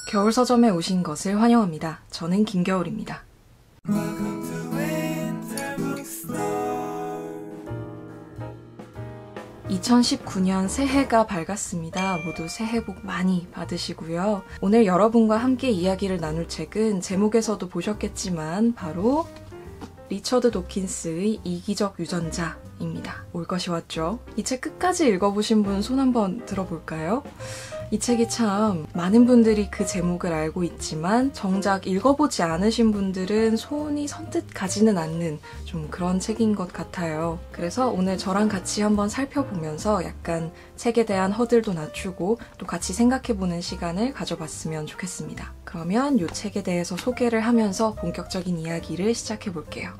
겨울 서점에 오신 것을 환영합니다. 저는 김겨울입니다. 2019년 새해가 밝았습니다. 모두 새해 복 많이 받으시고요. 오늘 여러분과 함께 이야기를 나눌 책은 제목에서도 보셨겠지만 바로 리처드 도킨스의 이기적 유전자입니다. 올 것이 왔죠? 이 책 끝까지 읽어보신 분 손 한번 들어볼까요? 이 책이 참 많은 분들이 그 제목을 알고 있지만 정작 읽어보지 않으신 분들은 손이 선뜻 가지는 않는 좀 그런 책인 것 같아요. 그래서 오늘 저랑 같이 한번 살펴보면서 약간 책에 대한 허들도 낮추고 또 같이 생각해보는 시간을 가져봤으면 좋겠습니다. 그러면 이 책에 대해서 소개를 하면서 본격적인 이야기를 시작해볼게요.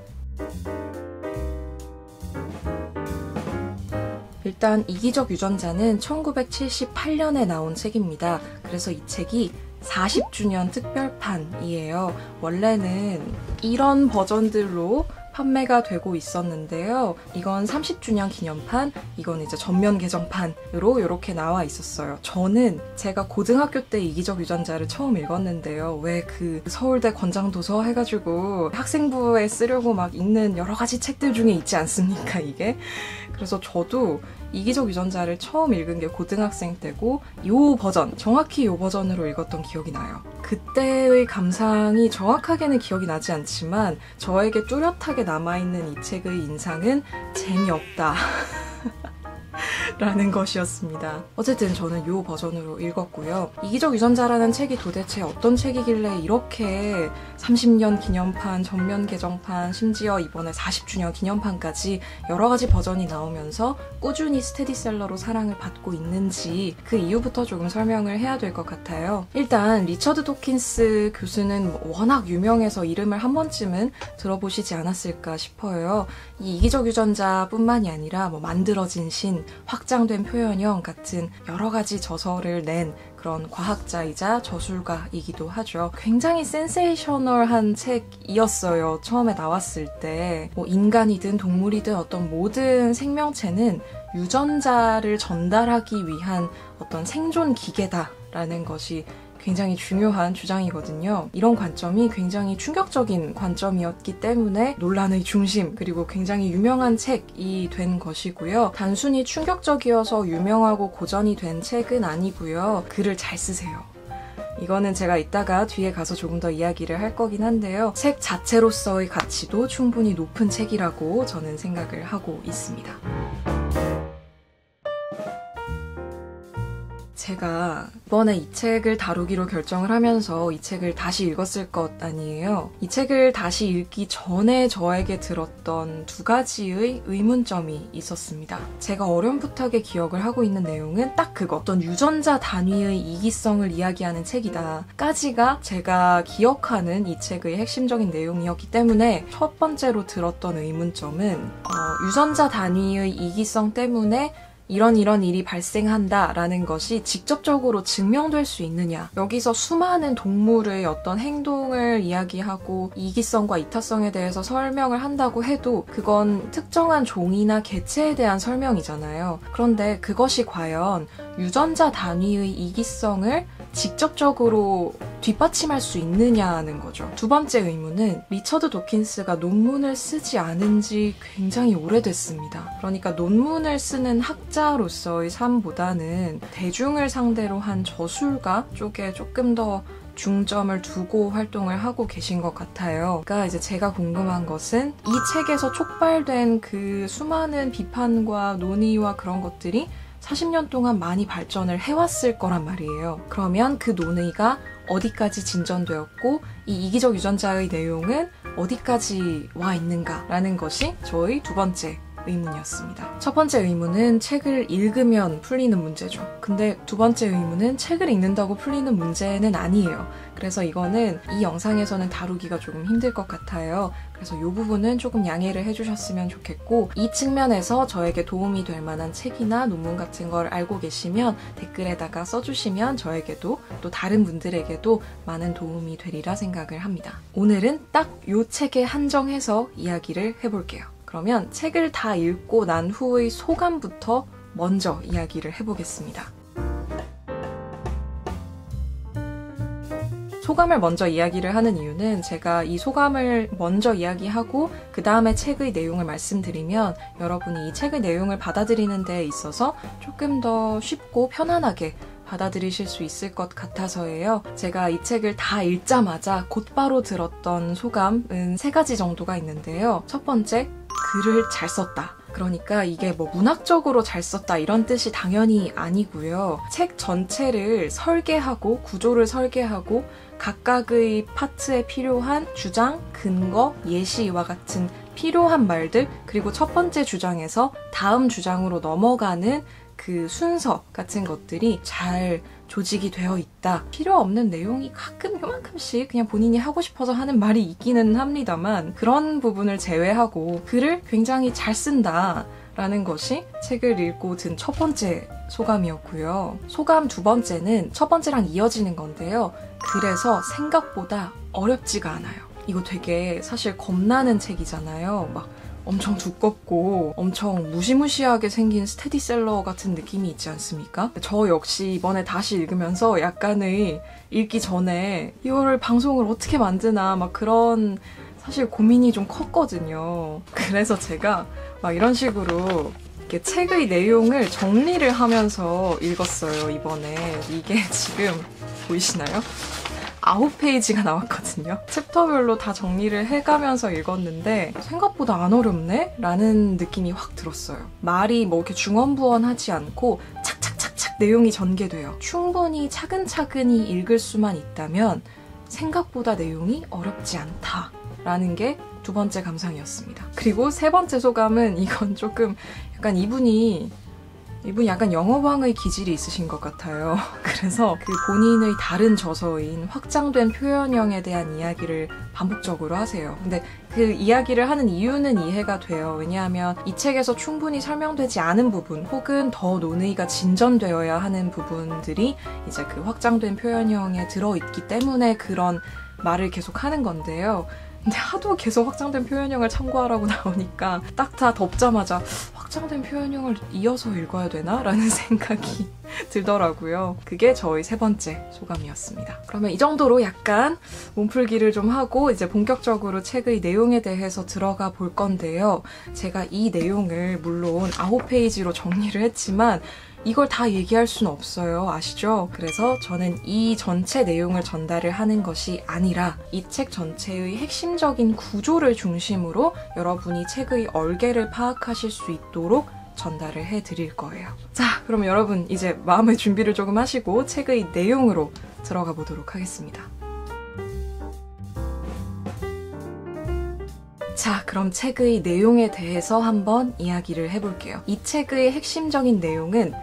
일단 이기적 유전자는 1978년에 나온 책입니다. 그래서 이 책이 40주년 특별판이에요. 원래는 이런 버전들로 판매가 되고 있었는데요. 이건 30주년 기념판, 이건 이제 전면 개정판으로 이렇게 나와 있었어요. 저는 제가 고등학교 때 이기적 유전자를 처음 읽었는데요. 왜 그 서울대 권장도서 해가지고 학생부에 쓰려고 막 읽는 여러 가지 책들 중에 있지 않습니까, 이게? 그래서 저도 이기적 유전자를 처음 읽은 게 고등학생 때고 요 버전, 정확히 요 버전으로 읽었던 기억이 나요. 그때의 감상이 정확하게는 기억이 나지 않지만 저에게 뚜렷하게 남아있는 이 책의 인상은 재미없다 라는 것이었습니다. 어쨌든 저는 이 버전으로 읽었고요. 이기적 유전자라는 책이 도대체 어떤 책이길래 이렇게 30년 기념판, 전면 개정판, 심지어 이번에 40주년 기념판까지 여러 가지 버전이 나오면서 꾸준히 스테디셀러로 사랑을 받고 있는지 그 이유부터 조금 설명을 해야 될 것 같아요. 일단 리처드 도킨스 교수는 워낙 유명해서 이름을 한 번쯤은 들어보시지 않았을까 싶어요. 이 이기적 유전자뿐만이 아니라 만들어진 신, 확장된 표현형 같은 여러 가지 저서를 낸 그런 과학자이자 저술가이기도 하죠. 굉장히 센세이셔널한 책이었어요. 처음에 나왔을 때. 인간이든 동물이든 어떤 모든 생명체는 유전자를 전달하기 위한 어떤 생존 기계다라는 것이 굉장히 중요한 주장이거든요. 이런 관점이 굉장히 충격적인 관점이었기 때문에 논란의 중심, 그리고 굉장히 유명한 책이 된 것이고요. 단순히 충격적이어서 유명하고 고전이 된 책은 아니고요. 글을 잘 쓰세요. 이거는 제가 이따가 뒤에 가서 조금 더 이야기를 할 거긴 한데요. 책 자체로서의 가치도 충분히 높은 책이라고 저는 생각을 하고 있습니다. 제가 이번에 이 책을 다루기로 결정을 하면서 이 책을 다시 읽었을 것 아니에요. 이 책을 다시 읽기 전에 저에게 들었던 두 가지의 의문점이 있었습니다. 제가 어렴풋하게 기억을 하고 있는 내용은 딱 그거. 어떤 유전자 단위의 이기성을 이야기하는 책이다 까지가 제가 기억하는 이 책의 핵심적인 내용이었기 때문에 첫 번째로 들었던 의문점은 유전자 단위의 이기성 때문에 이런 일이 발생한다라는 것이 직접적으로 증명될 수 있느냐. 여기서 수많은 동물의 어떤 행동을 이야기하고 이기성과 이타성에 대해서 설명을 한다고 해도 그건 특정한 종이나 개체에 대한 설명이잖아요. 그런데 그것이 과연 유전자 단위의 이기성을 직접적으로 뒷받침할 수 있느냐는 거죠. 두 번째 의문은 리처드 도킨스가 논문을 쓰지 않은 지 굉장히 오래됐습니다. 그러니까 논문을 쓰는 학자로서의 삶보다는 대중을 상대로 한 저술가 쪽에 조금 더 중점을 두고 활동을 하고 계신 것 같아요. 그러니까 이제 제가 궁금한 것은 이 책에서 촉발된 그 수많은 비판과 논의와 그런 것들이 40년 동안 많이 발전을 해왔을 거란 말이에요. 그러면 그 논의가 어디까지 진전되었고 이 이기적 유전자의 내용은 어디까지 와 있는가라는 것이 저의 두 번째 의문이었습니다. 첫 번째 의문은 책을 읽으면 풀리는 문제죠. 근데 두 번째 의문은 책을 읽는다고 풀리는 문제는 아니에요. 그래서 이거는 이 영상에서는 다루기가 조금 힘들 것 같아요. 그래서 이 부분은 조금 양해를 해주셨으면 좋겠고, 이 측면에서 저에게 도움이 될 만한 책이나 논문 같은 걸 알고 계시면 댓글에다가 써주시면 저에게도 또 다른 분들에게도 많은 도움이 되리라 생각을 합니다. 오늘은 딱 이 책에 한정해서 이야기를 해볼게요. 그러면 책을 다 읽고 난 후의 소감부터 먼저 이야기를 해보겠습니다. 소감을 먼저 이야기를 하는 이유는 제가 이 소감을 먼저 이야기하고 그 다음에 책의 내용을 말씀드리면 여러분이 이 책의 내용을 받아들이는 데 있어서 조금 더 쉽고 편안하게 받아들이실 수 있을 것 같아서예요. 제가 이 책을 다 읽자마자 곧바로 들었던 소감은 3가지 정도가 있는데요. 첫 번째, 글을 잘 썼다. 그러니까 이게 뭐 문학적으로 잘 썼다 이런 뜻이 당연히 아니고요. 책 전체를 설계하고 구조를 설계하고 각각의 파트에 필요한 주장, 근거, 예시와 같은 필요한 말들, 그리고 첫 번째 주장에서 다음 주장으로 넘어가는 그 순서 같은 것들이 잘 조직이 되어 있다. 필요 없는 내용이 가끔 요만큼씩 그냥 본인이 하고 싶어서 하는 말이 있기는 합니다만 그런 부분을 제외하고 글을 굉장히 잘 쓴다 라는 것이 책을 읽고 든 첫 번째 소감이었고요. 소감 2번째는 첫 번째랑 이어지는 건데요. 그래서 생각보다 어렵지가 않아요. 이거 되게 사실 겁나는 책이잖아요. 막 엄청 두껍고 엄청 무시무시하게 생긴 스테디셀러 같은 느낌이 있지 않습니까? 저 역시 이번에 다시 읽으면서 약간의 읽기 전에 이거를 방송을 어떻게 만드나 막 그런 사실 고민이 좀 컸거든요. 그래서 제가 막 이런 식으로 이렇게 책의 내용을 정리를 하면서 읽었어요, 이번에. 이게 지금 보이시나요? 9페이지가 나왔거든요. 챕터별로 다 정리를 해가면서 읽었는데 생각보다 안 어렵네? 라는 느낌이 확 들었어요. 말이 뭐 이렇게 중언부언하지 않고 착착착착 내용이 전개돼요. 충분히 차근차근히 읽을 수만 있다면 생각보다 내용이 어렵지 않다. 라는 게 2번째 감상이었습니다. 그리고 3번째 소감은 이건 조금 약간 이분이 약간 영어방의 기질이 있으신 것 같아요. 그래서 그 본인의 다른 저서인 확장된 표현형에 대한 이야기를 반복적으로 하세요. 근데 그 이야기를 하는 이유는 이해가 돼요. 왜냐하면 이 책에서 충분히 설명되지 않은 부분 혹은 더 논의가 진전되어야 하는 부분들이 이제 그 확장된 표현형에 들어있기 때문에 그런 말을 계속 하는 건데요. 근데 하도 계속 확장된 표현형을 참고하라고 나오니까 딱 다 덮자마자 확장된 표현형을 이어서 읽어야 되나? 라는 생각이 들더라고요. 그게 저의 3번째 소감이었습니다. 그러면 이 정도로 약간 몸풀기를 좀 하고 이제 본격적으로 책의 내용에 대해서 들어가 볼 건데요. 제가 이 내용을 물론 9페이지로 정리를 했지만 이걸 다 얘기할 수는 없어요. 아시죠? 그래서 저는 이 전체 내용을 전달을 하는 것이 아니라 이 책 전체의 핵심적인 구조를 중심으로 여러분이 책의 얼개를 파악하실 수 있도록 전달을 해드릴 거예요. 자, 그럼 여러분 이제 마음의 준비를 조금 하시고 책의 내용으로 들어가 보도록 하겠습니다. 자, 그럼 책의 내용에 대해서 한번 이야기를 해볼게요. 이 책의 핵심적인 내용은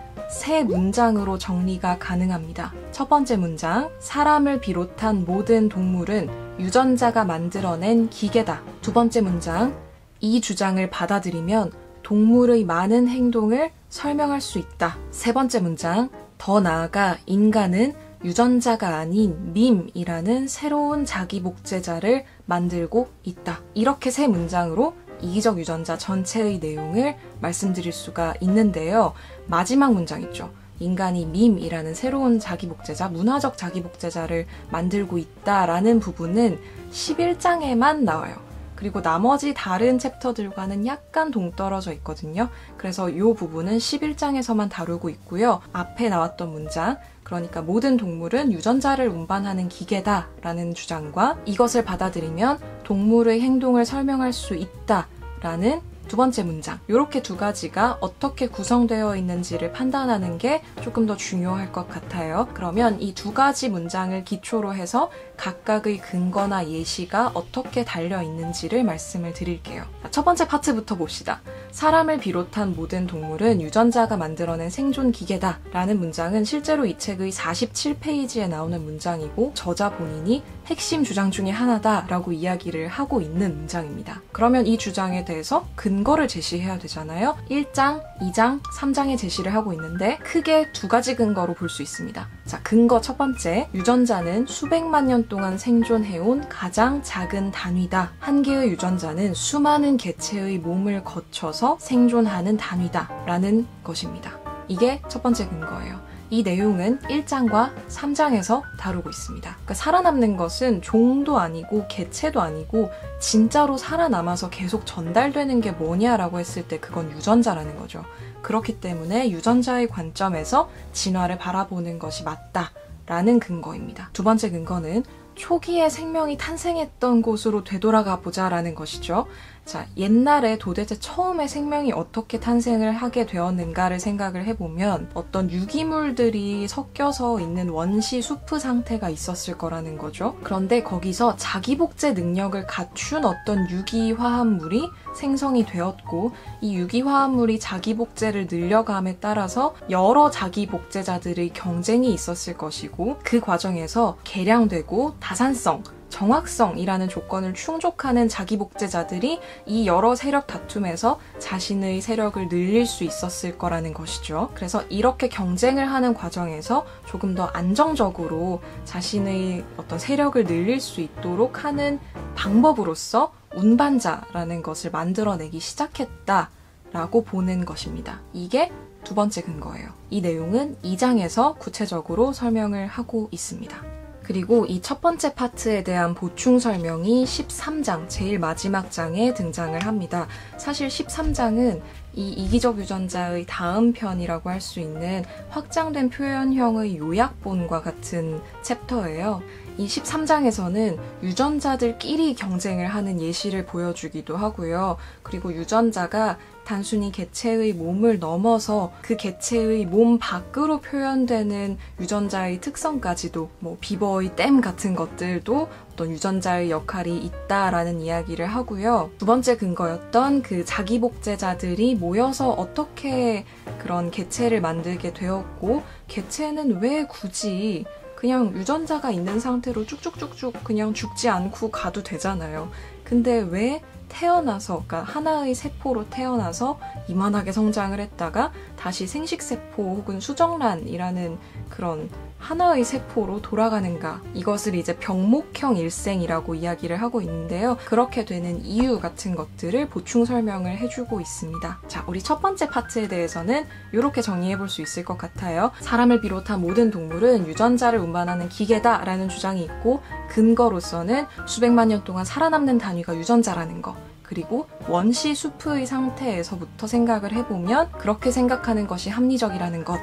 3문장으로 정리가 가능합니다. 첫 번째 문장, 사람을 비롯한 모든 동물은 유전자가 만들어낸 기계다. 2번째 문장, 이 주장을 받아들이면 동물의 많은 행동을 설명할 수 있다. 3번째 문장, 더 나아가 인간은 유전자가 아닌 밈이라는 새로운 자기 복제자를 만들고 있다. 이렇게 3문장으로 이기적 유전자 전체의 내용을 말씀드릴 수가 있는데요. 마지막 문장 있죠. 인간이 밈이라는 새로운 자기 복제자, 문화적 자기 복제자를 만들고 있다라는 부분은 11장에만 나와요. 그리고 나머지 다른 챕터들과는 약간 동떨어져 있거든요. 그래서 이 부분은 11장에서만 다루고 있고요. 앞에 나왔던 문장, 그러니까 모든 동물은 유전자를 운반하는 기계다 라는 주장과 이것을 받아들이면 동물의 행동을 설명할 수 있다 라는 2번째 문장, 이렇게 2가지가 어떻게 구성되어 있는지를 판단하는 게 조금 더 중요할 것 같아요. 그러면 이 2가지 문장을 기초로 해서 각각의 근거나 예시가 어떻게 달려 있는지를 말씀을 드릴게요. 첫 번째 파트부터 봅시다. 사람을 비롯한 모든 동물은 유전자가 만들어낸 생존 기계다 라는 문장은 실제로 이 책의 47페이지에 나오는 문장이고 저자 본인이 핵심 주장 중에 하나다 라고 이야기를 하고 있는 문장입니다. 그러면 이 주장에 대해서 근거를 제시해야 되잖아요. 1장, 2장, 3장에 제시를 하고 있는데 크게 2가지 근거로 볼 수 있습니다. 자, 근거 첫 번째, 유전자는 수백만 년 동안 생존해온 가장 작은 단위다. 한 개의 유전자는 수많은 개체의 몸을 거쳐서 생존하는 단위다 라는 것입니다. 이게 첫 번째 근거예요. 이 내용은 1장과 3장에서 다루고 있습니다. 그러니까 살아남는 것은 종도 아니고 개체도 아니고 진짜로 살아남아서 계속 전달되는 게 뭐냐라고 했을 때 그건 유전자라는 거죠. 그렇기 때문에 유전자의 관점에서 진화를 바라보는 것이 맞다라는 근거입니다. 두 번째 근거는 초기에 생명이 탄생했던 곳으로 되돌아가 보자라는 것이죠. 자, 옛날에 도대체 처음에 생명이 어떻게 탄생을 하게 되었는가를 생각을 해보면 어떤 유기물들이 섞여서 있는 원시 수프 상태가 있었을 거라는 거죠. 그런데 거기서 자기복제 능력을 갖춘 어떤 유기화합물이 생성이 되었고 이 유기화합물이 자기복제를 늘려감에 따라서 여러 자기복제자들의 경쟁이 있었을 것이고 그 과정에서 개량되고 다산성, 정확성이라는 조건을 충족하는 자기복제자들이 이 여러 세력 다툼에서 자신의 세력을 늘릴 수 있었을 거라는 것이죠. 그래서 이렇게 경쟁을 하는 과정에서 조금 더 안정적으로 자신의 어떤 세력을 늘릴 수 있도록 하는 방법으로서 운반자라는 것을 만들어내기 시작했다라고 보는 것입니다. 이게 두 번째 근거예요. 이 내용은 2장에서 구체적으로 설명을 하고 있습니다. 그리고 이 첫 번째 파트에 대한 보충 설명이 13장, 제일 마지막 장에 등장을 합니다. 사실 13장은 이 이기적 유전자의 다음 편이라고 할 수 있는 확장된 표현형의 요약본과 같은 챕터예요. 이 13장에서는 유전자들끼리 경쟁을 하는 예시를 보여주기도 하고요. 그리고 유전자가 단순히 개체의 몸을 넘어서 그 개체의 몸 밖으로 표현되는 유전자의 특성까지도 뭐 비버의 댐 같은 것들도 어떤 유전자의 역할이 있다라는 이야기를 하고요. 두 번째 근거였던 그 자기복제자들이 모여서 어떻게 그런 개체를 만들게 되었고 개체는 왜 굳이 그냥 유전자가 있는 상태로 쭉쭉쭉쭉 그냥 죽지 않고 가도 되잖아요. 근데 왜 태어나서, 그러니까 하나의 세포로 태어나서 이만하게 성장을 했다가 다시 생식세포 혹은 수정란이라는 그런 하나의 세포로 돌아가는가. 이것을 이제 병목형 일생이라고 이야기를 하고 있는데요. 그렇게 되는 이유 같은 것들을 보충 설명을 해주고 있습니다. 자, 우리 첫 번째 파트에 대해서는 이렇게 정리해 볼 수 있을 것 같아요. 사람을 비롯한 모든 동물은 유전자를 운반하는 기계다라는 주장이 있고 근거로서는 수백만 년 동안 살아남는 단위가 유전자라는 거. 그리고 원시 수프의 상태에서부터 생각을 해보면 그렇게 생각하는 것이 합리적이라는 것.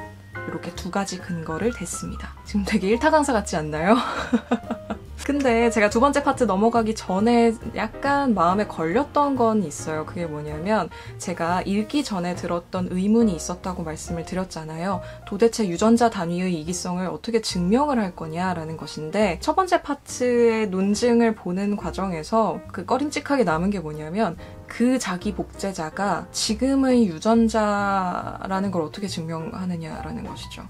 이렇게 두 가지 근거를 댔습니다. 지금 되게 일타 강사 같지 않나요? 근데 제가 두 번째 파트 넘어가기 전에 약간 마음에 걸렸던 건 있어요. 그게 뭐냐면 제가 읽기 전에 들었던 의문이 있었다고 말씀을 드렸잖아요. 도대체 유전자 단위의 이기성을 어떻게 증명을 할 거냐라는 것인데 첫 번째 파트의 논증을 보는 과정에서 그 꺼림칙하게 남은 게 뭐냐면 그 자기 복제자가 지금의 유전자라는 걸 어떻게 증명하느냐라는 것이죠.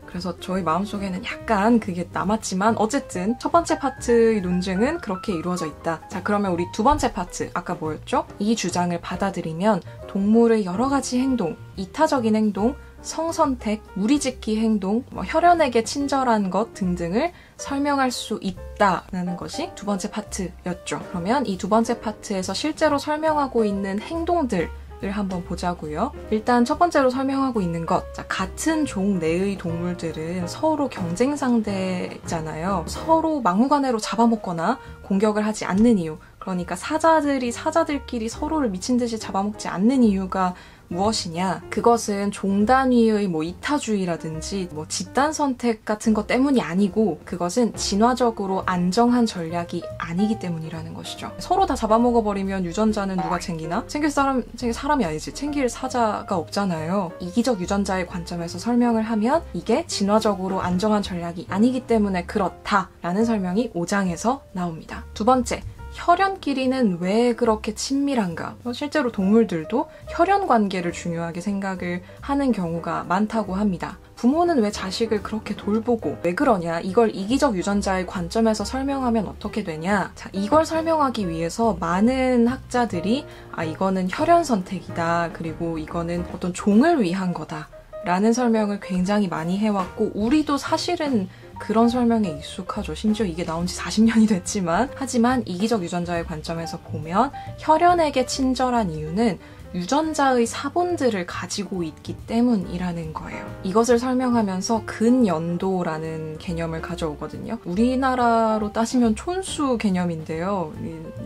그래서 저희 마음속에는 약간 그게 남았지만 어쨌든 첫 번째 파트의 논증은 그렇게 이루어져 있다. 자, 그러면 우리 두 번째 파트, 아까 뭐였죠? 이 주장을 받아들이면 동물의 여러 가지 행동, 이타적인 행동, 성선택, 무리짓기 행동, 혈연에게 친절한 것 등등을 설명할 수 있다라는 것이 두 번째 파트였죠. 그러면 이 두 번째 파트에서 실제로 설명하고 있는 행동들 을 한번 보자고요. 일단 첫 번째로 설명하고 있는 것, 자, 같은 종 내의 동물들은 서로 경쟁 상대잖아요. 서로 막무가내로 잡아먹거나 공격을 하지 않는 이유, 그러니까 사자들이 사자들끼리 서로를 미친 듯이 잡아먹지 않는 이유가 무엇이냐? 그것은 종 단위의 이타주의라든지 집단 선택 같은 것 때문이 아니고 그것은 진화적으로 안정한 전략이 아니기 때문이라는 것이죠. 서로 다 잡아먹어버리면 유전자는 누가 챙기나? 챙길 사람이 아니지. 챙길 사자가 없잖아요. 이기적 유전자의 관점에서 설명을 하면 이게 진화적으로 안정한 전략이 아니기 때문에 그렇다라는 설명이 5장에서 나옵니다. 두 번째, 혈연끼리는 왜 그렇게 친밀한가? 실제로 동물들도 혈연 관계를 중요하게 생각을 하는 경우가 많다고 합니다. 부모는 왜 자식을 그렇게 돌보고 왜 그러냐? 이걸 이기적 유전자의 관점에서 설명하면 어떻게 되냐? 자, 이걸 설명하기 위해서 많은 학자들이 이거는 혈연 선택이다. 그리고 이거는 어떤 종을 위한 거다. 라는 설명을 굉장히 많이 해왔고 우리도 사실은 그런 설명에 익숙하죠. 심지어 이게 나온 지 40년이 됐지만 하지만 이기적 유전자의 관점에서 보면 혈연에게 친절한 이유는 유전자의 사본들을 가지고 있기 때문이라는 거예요. 이것을 설명하면서 근연도라는 개념을 가져오거든요. 우리나라로 따지면 촌수 개념인데요.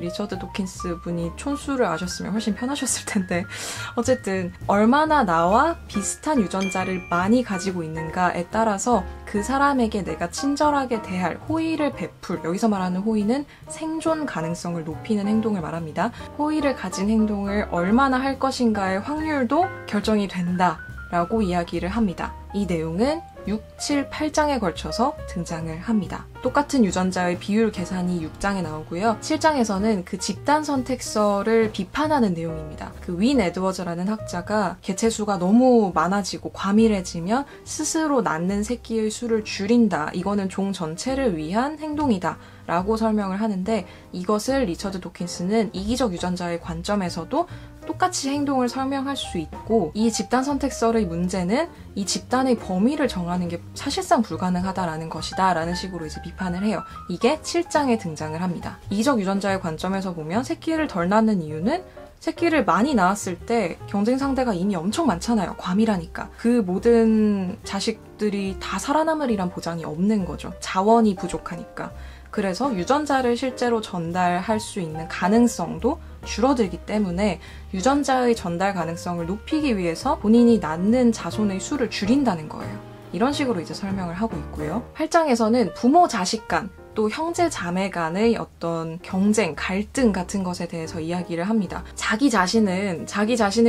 리처드 도킨스 분이 촌수를 아셨으면 훨씬 편하셨을 텐데 어쨌든 얼마나 나와 비슷한 유전자를 많이 가지고 있는가에 따라서 그 사람에게 내가 친절하게 대할, 호의를 베풀, 여기서 말하는 호의는 생존 가능성을 높이는 행동을 말합니다. 호의를 가진 행동을 얼마나 할 것인가의 확률도 결정이 된다라고 이야기를 합니다. 이 내용은 6, 7, 8장에 걸쳐서 등장을 합니다. 똑같은 유전자의 비율 계산이 6장에 나오고요. 7장에서는 그 집단 선택서를 비판하는 내용입니다. 그 윈 에드워즈라는 학자가 개체수가 너무 많아지고 과밀해지면 스스로 낳는 새끼의 수를 줄인다. 이거는 종 전체를 위한 행동이다. 라고 설명을 하는데 이것을 리처드 도킨스는 이기적 유전자의 관점에서도 똑같이 행동을 설명할 수 있고 이 집단 선택설의 문제는 이 집단의 범위를 정하는 게 사실상 불가능하다라는 것이다 라는 식으로 이제 비판을 해요. 이게 7장에 등장을 합니다. 이기적 유전자의 관점에서 보면 새끼를 덜 낳는 이유는 새끼를 많이 낳았을 때 경쟁 상대가 이미 엄청 많잖아요. 과밀하니까. 그 모든 자식들이 다 살아남으리란 보장이 없는 거죠. 자원이 부족하니까. 그래서 유전자를 실제로 전달할 수 있는 가능성도 줄어들기 때문에 유전자의 전달 가능성을 높이기 위해서 본인이 낳는 자손의 수를 줄인다는 거예요. 이런 식으로 이제 설명을 하고 있고요. 8장에서는 부모 자식 간 또 형제 자매 간의 어떤 경쟁, 갈등 같은 것에 대해서 이야기를 합니다. 자기 자신의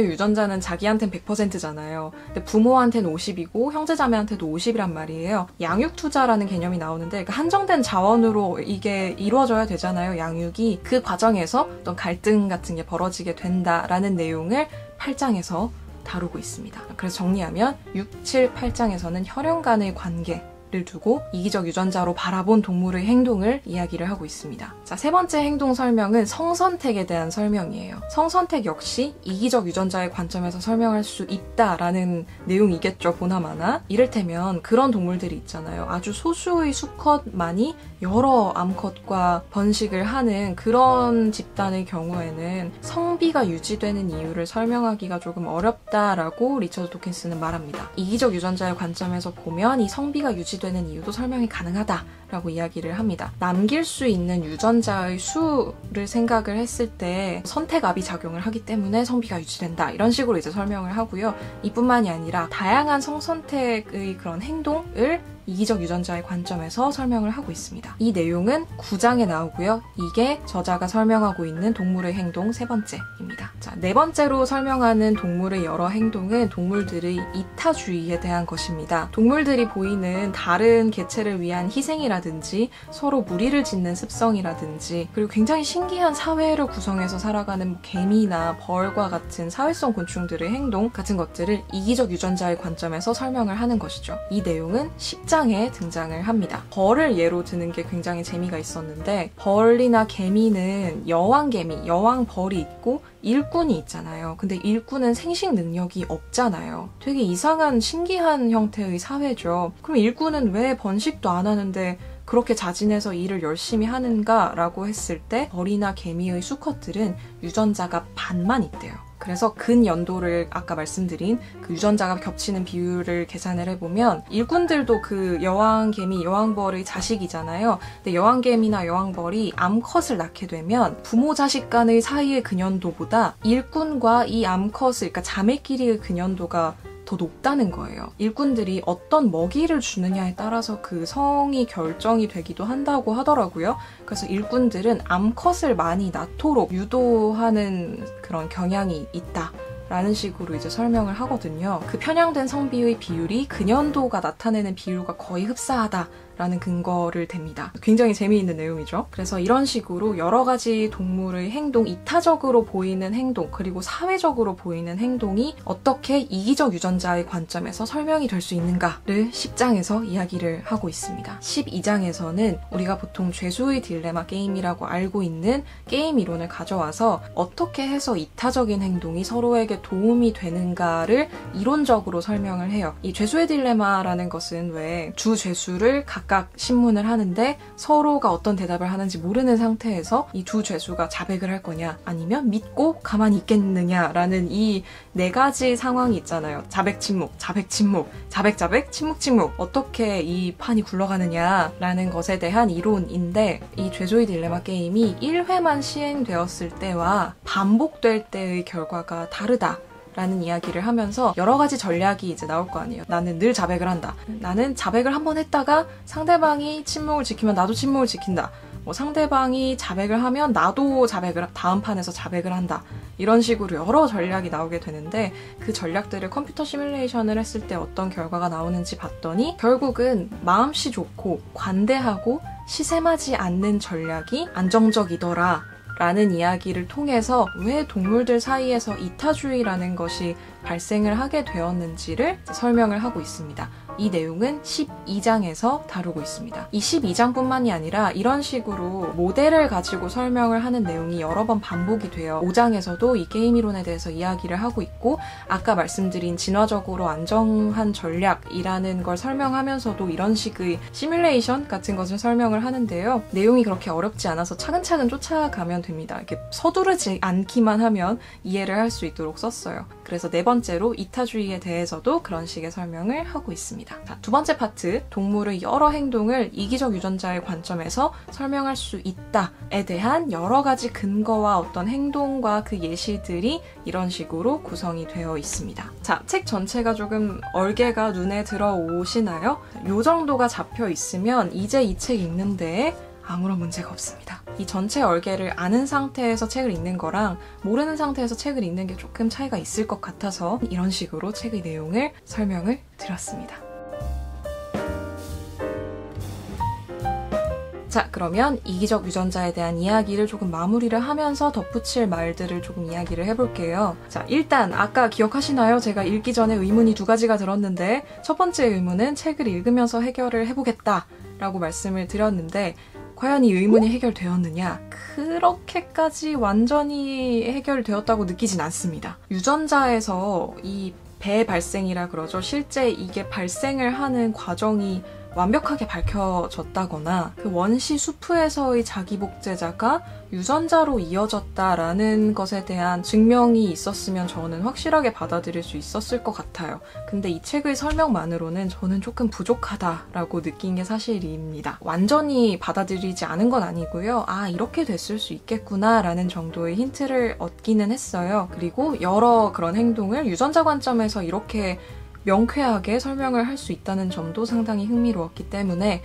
유전자는 자기한텐 100%잖아요. 근데 부모한테는 50이고 형제 자매한테도 50이란 말이에요. 양육 투자라는 개념이 나오는데 그 한정된 자원으로 이게 이루어져야 되잖아요. 양육이. 그 과정에서 어떤 갈등 같은 게 벌어지게 된다라는 내용을 8장에서 다루고 있습니다. 그래서 정리하면 6, 7, 8장에서는 혈연 간의 관계 를 두고 이기적 유전자로 바라본 동물의 행동을 이야기를 하고 있습니다. 자, 세 번째 행동 설명은 성선택에 대한 설명이에요. 성선택 역시 이기적 유전자의 관점에서 설명할 수 있다라는 내용이겠죠, 보나마나. 이를테면 그런 동물들이 있잖아요. 아주 소수의 수컷만이 여러 암컷과 번식을 하는 그런 집단의 경우에는 성비가 유지되는 이유를 설명하기가 조금 어렵다라고 리처드 도킨스는 말합니다. 이기적 유전자의 관점에서 보면 이 성비가 유지되는 이유도 설명이 가능하다라고 이야기를 합니다. 남길 수 있는 유전자의 수를 생각을 했을 때 선택압이 작용을 하기 때문에 성비가 유지된다. 이런 식으로 이제 설명을 하고요. 이뿐만이 아니라 다양한 성선택의 그런 행동을 이기적 유전자의 관점에서 설명을 하고 있습니다. 이 내용은 9장에 나오고요. 이게 저자가 설명하고 있는 동물의 행동 세 번째입니다. 자, 네 번째로 설명하는 동물의 여러 행동은 동물들의 이타주의에 대한 것입니다. 동물들이 보이는 다른 개체를 위한 희생이라든지 서로 무리를 짓는 습성이라든지 그리고 굉장히 신기한 사회를 구성해서 살아가는 개미나 벌과 같은 사회성 곤충들의 행동 같은 것들을 이기적 유전자의 관점에서 설명을 하는 것이죠. 이 내용은 10장에 등장을 합니다. 벌을 예로 드는 게 굉장히 재미가 있었는데 벌이나 개미는 여왕개미, 여왕벌이 있고 일꾼이 있잖아요. 근데 일꾼은 생식 능력이 없잖아요. 되게 이상한 신기한 형태의 사회죠. 그럼 일꾼은 왜 번식도 안 하는데 그렇게 자진해서 일을 열심히 하는가라고 했을 때 벌이나 개미의 수컷들은 유전자가 반만 있대요. 그래서 근연도를 아까 말씀드린 그 유전자가 겹치는 비율을 계산을 해보면 일꾼들도 그 여왕개미, 여왕벌의 자식이잖아요. 근데 여왕개미나 여왕벌이 암컷을 낳게 되면 부모 자식 간의 사이의 근연도보다 일꾼과 이 암컷을, 그러니까 자매끼리의 근연도가 더 높다는 거예요. 일꾼들이 어떤 먹이를 주느냐에 따라서 그 성이 결정이 되기도 한다고 하더라고요. 그래서 일꾼들은 암컷을 많이 낳도록 유도하는 그런 경향이 있다. 라는 식으로 이제 설명을 하거든요. 그 편향된 성비의 비율이 근연도가 나타내는 비율과 거의 흡사하다라는 근거를 댑니다. 굉장히 재미있는 내용이죠. 그래서 이런 식으로 여러 가지 동물의 행동, 이타적으로 보이는 행동, 그리고 사회적으로 보이는 행동이 어떻게 이기적 유전자의 관점에서 설명이 될 수 있는가를 10장에서 이야기를 하고 있습니다. 12장에서는 우리가 보통 죄수의 딜레마 게임이라고 알고 있는 게임 이론을 가져와서 어떻게 해서 이타적인 행동이 서로에게 책에 도움이 되는가를 이론적으로 설명을 해요. 이 죄수의 딜레마라는 것은 왜 주 죄수를 각각 신문을 하는데 서로가 어떤 대답을 하는지 모르는 상태에서 이 두 죄수가 자백을 할 거냐 아니면 믿고 가만히 있겠느냐라는 이 네 가지 상황이 있잖아요. 자백 침묵, 자백 침묵, 자백 자백, 침묵 침묵. 어떻게 이 판이 굴러가느냐라는 것에 대한 이론인데 이 죄수의 딜레마 게임이 1회만 시행되었을 때와 반복될 때의 결과가 다르다. 라는 이야기를 하면서 여러 가지 전략이 이제 나올 거 아니에요. 나는 늘 자백을 한다. 나는 자백을 한번 했다가 상대방이 침묵을 지키면 나도 침묵을 지킨다. 상대방이 자백을 하면 나도 다음 판에서 자백을 한다. 이런 식으로 여러 전략이 나오게 되는데 그 전략들을 컴퓨터 시뮬레이션을 했을 때 어떤 결과가 나오는지 봤더니 결국은 마음씨 좋고 관대하고 시샘하지 않는 전략이 안정적이더라. 라는 이야기를 통해서 왜 동물들 사이에서 이타주의라는 것이 발생을 하게 되었는지를 설명을 하고 있습니다. 이 내용은 12장에서 다루고 있습니다. 이 12장뿐만이 아니라 이런 식으로 모델을 가지고 설명을 하는 내용이 여러 번 반복이 돼요. 5장에서도 이 게임 이론에 대해서 이야기를 하고 있고 아까 말씀드린 진화적으로 안정한 전략이라는 걸 설명하면서도 이런 식의 시뮬레이션 같은 것을 설명을 하는데요. 내용이 그렇게 어렵지 않아서 차근차근 쫓아가면 됩니다. 이렇게 서두르지 않기만 하면 이해를 할 수 있도록 썼어요. 그래서 네 번째로 이타주의에 대해서도 그런 식의 설명을 하고 있습니다. 자, 두 번째 파트, 동물의 여러 행동을 이기적 유전자의 관점에서 설명할 수 있다에 대한 여러 가지 근거와 어떤 행동과 그 예시들이 이런 식으로 구성이 되어 있습니다. 자, 책 전체가 조금 얼개가 눈에 들어오시나요? 요 정도가 잡혀 있으면 이제 이 책 읽는데 아무런 문제가 없습니다. 이 전체 얼개를 아는 상태에서 책을 읽는 거랑 모르는 상태에서 책을 읽는 게 조금 차이가 있을 것 같아서 이런 식으로 책의 내용을 설명을 드렸습니다. 자, 그러면 이기적 유전자에 대한 이야기를 조금 마무리를 하면서 덧붙일 말들을 조금 이야기를 해볼게요. 자, 일단 아까 기억하시나요? 제가 읽기 전에 의문이 두 가지가 들었는데 첫 번째 의문은 책을 읽으면서 해결을 해보겠다 라고 말씀을 드렸는데 과연 이 의문이 해결되었느냐? 그렇게까지 완전히 해결되었다고 느끼진 않습니다. 유전자에서 이 배 발생이라 그러죠. 실제 이게 발생을 하는 과정이 완벽하게 밝혀졌다거나 그 원시 수프에서의 자기복제자가 유전자로 이어졌다라는 것에 대한 증명이 있었으면 저는 확실하게 받아들일 수 있었을 것 같아요. 근데 이 책의 설명만으로는 저는 조금 부족하다라고 느낀 게 사실입니다. 완전히 받아들이지 않은 건 아니고요. 아, 이렇게 됐을 수 있겠구나 라는 정도의 힌트를 얻기는 했어요. 그리고 여러 그런 행동을 유전자 관점에서 이렇게 명쾌하게 설명을 할 수 있다는 점도 상당히 흥미로웠기 때문에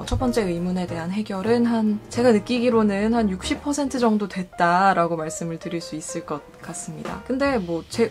첫 번째 의문에 대한 해결은 제가 느끼기로는 한 60% 정도 됐다라고 말씀을 드릴 수 있을 것 같습니다. 근데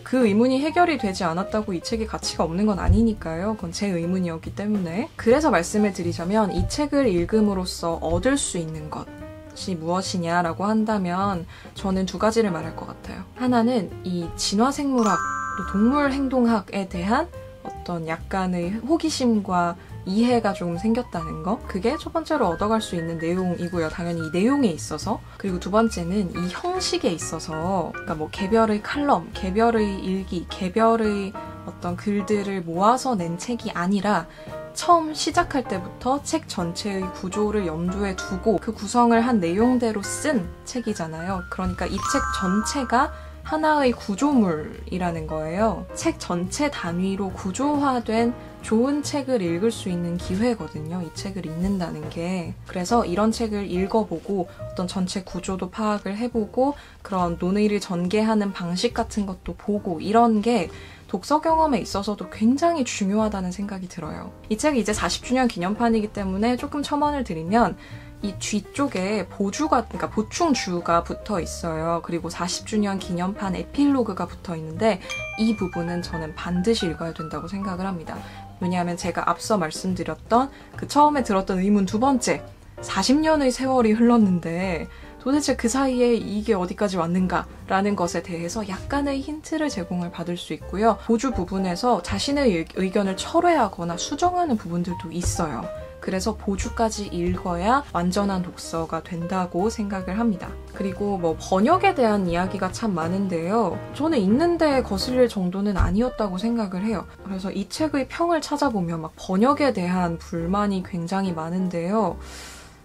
그 의문이 해결이 되지 않았다고 이 책이 가치가 없는 건 아니니까요. 그건 제 의문이었기 때문에. 그래서 말씀을 드리자면 이 책을 읽음으로써 얻을 수 있는 것이 무엇이냐라고 한다면 저는 두 가지를 말할 것 같아요. 하나는 이 진화생물학, 또 동물 행동학에 대한 어떤 약간의 호기심과 이해가 좀 생겼다는 거, 그게 첫 번째로 얻어갈 수 있는 내용이고요. 당연히 이 내용에 있어서. 그리고 두 번째는 이 형식에 있어서, 그러니까 개별의 칼럼, 개별의 일기, 개별의 어떤 글들을 모아서 낸 책이 아니라 처음 시작할 때부터 책 전체의 구조를 염두에 두고 그 구성을 한 내용대로 쓴 책이잖아요. 그러니까 이 책 전체가 하나의 구조물이라는 거예요. 책 전체 단위로 구조화된 좋은 책을 읽을 수 있는 기회거든요. 이 책을 읽는다는 게. 그래서 이런 책을 읽어보고 어떤 전체 구조도 파악을 해보고 그런 논의를 전개하는 방식 같은 것도 보고 이런 게 독서 경험에 있어서도 굉장히 중요하다는 생각이 들어요. 이 책이 이제 40주년 기념판이기 때문에 조금 첨언을 드리면 이 뒤쪽에 그러니까 보충주가 붙어 있어요. 그리고 40주년 기념판 에필로그가 붙어 있는데 이 부분은 저는 반드시 읽어야 된다고 생각을 합니다. 왜냐하면 제가 앞서 말씀드렸던 그 처음에 들었던 의문 두 번째, 40년의 세월이 흘렀는데 도대체 그 사이에 이게 어디까지 왔는가라는 것에 대해서 약간의 힌트를 제공을 받을 수 있고요. 보주 부분에서 자신의 의견을 철회하거나 수정하는 부분들도 있어요. 그래서 보주까지 읽어야 완전한 독서가 된다고 생각을 합니다. 그리고 뭐 번역에 대한 이야기가 참 많은데요. 저는 읽는데 거슬릴 정도는 아니었다고 생각을 해요. 그래서 이 책의 평을 찾아보면 막 번역에 대한 불만이 굉장히 많은데요.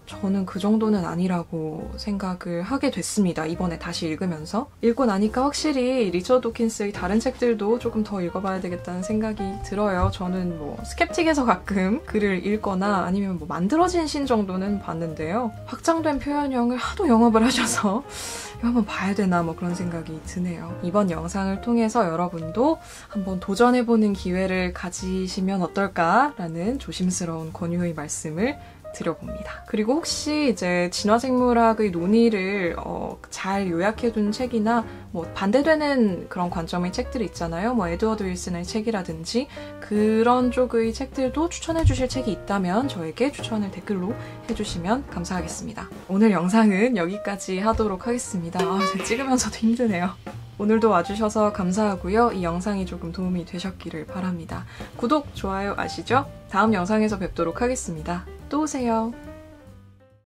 저는 그 정도는 아니라고 생각을 하게 됐습니다. 이번에 다시 읽으면서. 읽고 나니까 확실히 리처드 도킨스의 다른 책들도 조금 더 읽어봐야 되겠다는 생각이 들어요. 저는 뭐 스캡틱에서 가끔 글을 읽거나 아니면 뭐 만들어진 신 정도는 봤는데요. 확장된 표현형을 하도 영업을 하셔서 이거 한번 봐야 되나 뭐 그런 생각이 드네요. 이번 영상을 통해서 여러분도 한번 도전해보는 기회를 가지시면 어떨까라는 조심스러운 권유의 말씀을 드려봅니다. 그리고 혹시 이제 진화생물학의 논의를 잘 요약해둔 책이나 뭐 반대되는 그런 관점의 책들이 있잖아요. 뭐 에드워드 윌슨의 책이라든지 그런 쪽의 책들도 추천해주실 책이 있다면 저에게 추천을 댓글로 해주시면 감사하겠습니다. 오늘 영상은 여기까지 하도록 하겠습니다. 찍으면서도 힘드네요. 오늘도 와주셔서 감사하고요. 이 영상이 조금 도움이 되셨기를 바랍니다. 구독, 좋아요 아시죠? 다음 영상에서 뵙도록 하겠습니다. 또 오세요.